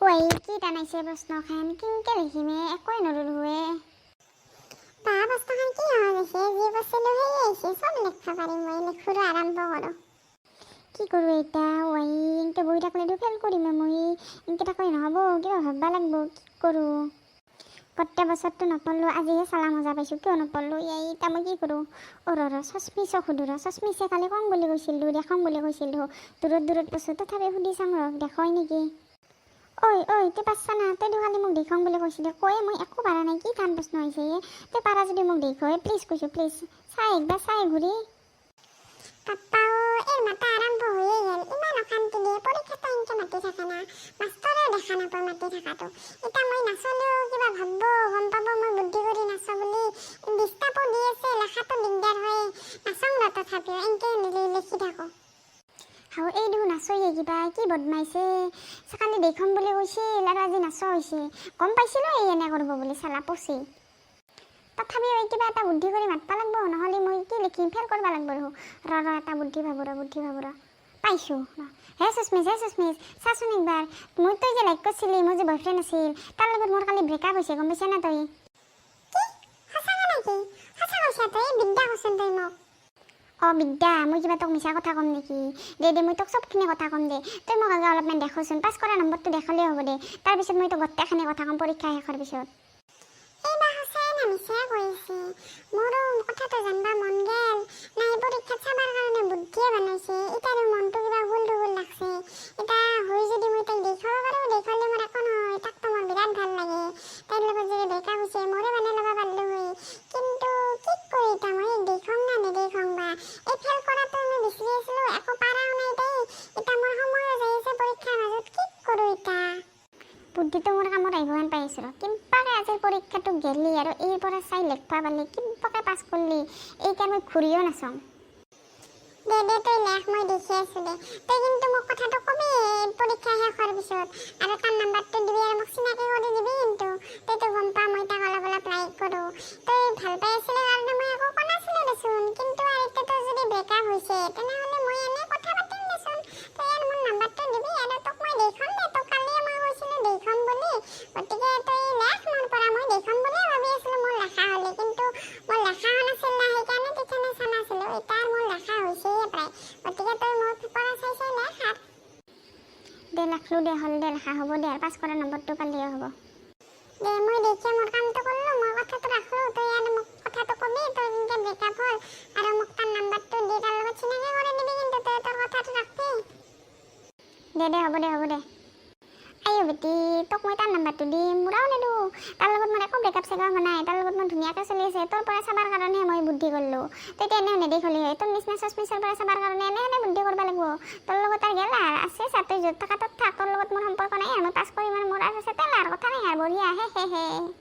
ঐ কি টানাইছে প্ৰশ্নখান কিনকে লিখিমে একোৱে নৰলোৱে বা প্ৰশ্নখান কি হয় গৈছে যি বস্তুলো সেই আহিছে চব লিখবা পাৰিম মই লিখুৰো আৰম্ভ কৰো কি কৰোঁ এতিয়া ঐ ইনকে বহি থাকলেতো ফেল কৰিমে মই ইনকে থাকলে নহ'ব কিবা ভাববা লাগব কি কৰোঁ প্ৰত্যেক বছৰটো নপঢ়লো আজিহে চালা মজা পাইছোঁ কিয় নপঢ়লো এতিয়া মই কি কৰোঁ চচমিচক সুধো চচমিচে কালি কম বুলি কৈছিলোঁ দেখাম বুলি কৈছিলোঁ দূৰত বস্তু তথাপি সুধি চাম দেখুৱাই নেকি ঐ তই পাৰছা না তইতো খালি মোক দেখুৱাম বুলি কৈছিলি কয়ে মই একো পাৰা নাই কি টান প্ৰশ্ন হৈছে তই পাৰা যদি মোক দেখুৱাই প্লিজ কৈছোঁ প্লিজ চাই একবাৰ চাই ঘূৰি পাপাও এই মাতা আৰম্ভ হৈয়ে গেল ইমান অশান্তি দিয়ে পৰীক্ষাটো ইনকে মাতি থাকে না মাষ্টৰেও দেখা নাপায় মাতি থাকাটো এতিয়া মই নাচলেও কিবা ভাবব গম পাব মই বুদ্ধি কৰি নাচ বুলি ডিষ্টাৰ্বো দি আছে লেখাটো দিগদাৰ হয় নাচং ৰ তথাপিও এনকে লিখি থাকোঁ হাও এই দেখোন নাচয়ে কিবা কি বদমাইছে কালি দেখুৱাম বুলি কৈছিল আৰু আজি নাচ হৈছে গম পাইছিলোঁ এই এনে কৰিব বুলি চালা পচি তথাপিও এই কিবা এটা বুদ্ধি কৰি মাতবা লাগব নহ'লে মই কি লিখিম ফেল কৰিব লাগব এটা বুদ্ধি ভাবো পাইছোঁ হে চচমিচ চাচোন একবাৰ মই তই যে লাইক কৰিছিলি মোৰ যে বয়ফ্ৰেণ্ড আছিল তাৰ লগত মোৰ কালি ব্ৰেকআপ হৈছে গম পাইছা না তই কি সঁচাকে নেকি সঁচা কৈছা তই বিদ্যা কৈছোন তই মোক বিদ্যা মই কিবা তোক মিছা কথা ক'ম নেকি দে মই তোক চবখিনি কথা ক'ম দে তই মোক আগে অলপমান দেখোচোন পাছ কৰা নম্বৰটো দেখালেই হ'ব দে তাৰপিছত মই তোক গোটেইখিনি কথা ক'ম পৰীক্ষা শেষৰ পিছত এইবাৰ সঁচাই না মিছাই কৈছে মোৰো কথাটো জানবা মন গেল নাই পৰীক্ষাত চাবাৰ কাৰণে বুদ্ধিয়ে বনাইছে ইতাৰো মনটো কিবা হুল লাগছে এটা হৈ যদি মই তাইক দেখাব পাৰোঁ দেখালে মোৰ একো নহয় তাকতো মোৰ বিৰাট ভাল লাগে তাইৰ লগত যদি ব্ৰেকআপ হৈছে মোৰে বানাই ল'ব পাৰিলো হয় কিন্তু কি কৰি এতিয়া মই দেখাম না নেদেখাম বা এই ফেল কৰাটো মই বিচাৰি আছিলোঁ একো পাৰাও নাই তাই এতিয়া মোৰ সময়ো যাই আছে পৰীক্ষাৰ মাজত কি কৰোঁ এতিয়া বুদ্ধিটো মোৰ কামত আহিব যেন পাইছোঁ কিম্পাকে আজিৰ পৰীক্ষাটো গেলি আৰু এই পৰা চাই লিখবা পালি কিম্পাকে পাছ কৰলি এইটা মই ঘূৰিও নাচাওঁ দে তই লেখ মই দেখি আছোঁ দে তই কিন্তু মোক কথাটো কবি পৰীক্ষা শেষ হোৱাৰ পিছত আৰু তাৰ নাম্বাৰটো দিবি আৰু মোক চিনাকি কৰি দিবি কিন্তু তইতো গম পা মই তাক অলপ লাইক কৰোঁ তই ভাল পাই আছিলে কাৰণে মই একো কোৱা নাছিলোঁ দেচোন কিন্তু আৰু এতিয়া তোৰ যদি ব্ৰেকআপ হৈছে তেনেহ'লে মই এনেই কথা পাতিম দেচোন তই আৰু মোৰ নাম্বাৰটো দিবি আৰু তোক মই দেখাম দে তোক কালিয়ে মই কৈছিলোঁ দেখাম বুলি গতিকে তই লেখ মোৰ পৰা মই দেখাম বুলিয়ে ভাবি আছিলোঁ মোৰ লেখা হ'লে কিন্তু মোৰ লেখা হোৱা নাছিল না সেইকাৰণে তেতিয়া চা নাছিলোঁ এতিয়া মোৰ লেখা হৈছেয়ে প্ৰায় গতিকে তই মোৰ পৰা চাই লেখ আৰু দে লাখলো দে হ'ল দে লেখা হ'ব দে আৰু পাছ কৰা নম্বৰটো পালেও হ'ব দে মই দেখি মোৰ কামটো কৰিলোঁ মই কথাটো ৰাখলোঁ তই আৰু মোক কথাটো কবি তোৰ কেনেকৈ ব্ৰেকআপ হ'ল আৰু মোক তাৰ নাম্বাৰটো দি তাৰ লগত চিনাকি কৰি দিবি কিন্তু তই তোৰ কথাটো ৰাখবি দে হ'ব দে আইও বেটি তোক মই তাৰ নাম্বাৰটো দিম মোৰাও নিদিওঁ তাৰ লগত মোৰ একো ব্ৰেকআপ চেকআপ হোৱা নাই তাৰ লগত মোৰ ধুনীয়াকৈ চলি আছে তোৰ পৰা চাবাৰ কাৰণে মই বুদ্ধি কৰিলোঁ তই এতিয়া এনেও নেদেখলি হয় তোৰ নিচিনা চচমিচৰ পৰা চাবাৰ কাৰণে এনে বুদ্ধি কৰিব লাগিব তোৰ লগত আৰু গেলা আছে তই য'ত থকা তত থাক তোৰ লগত মোৰ সম্পৰ্ক নাই আৰু মই পাছ কৰিম আৰু মোৰ আছে তেলাৰ কথা নাই আৰু বঢ়িয়া হে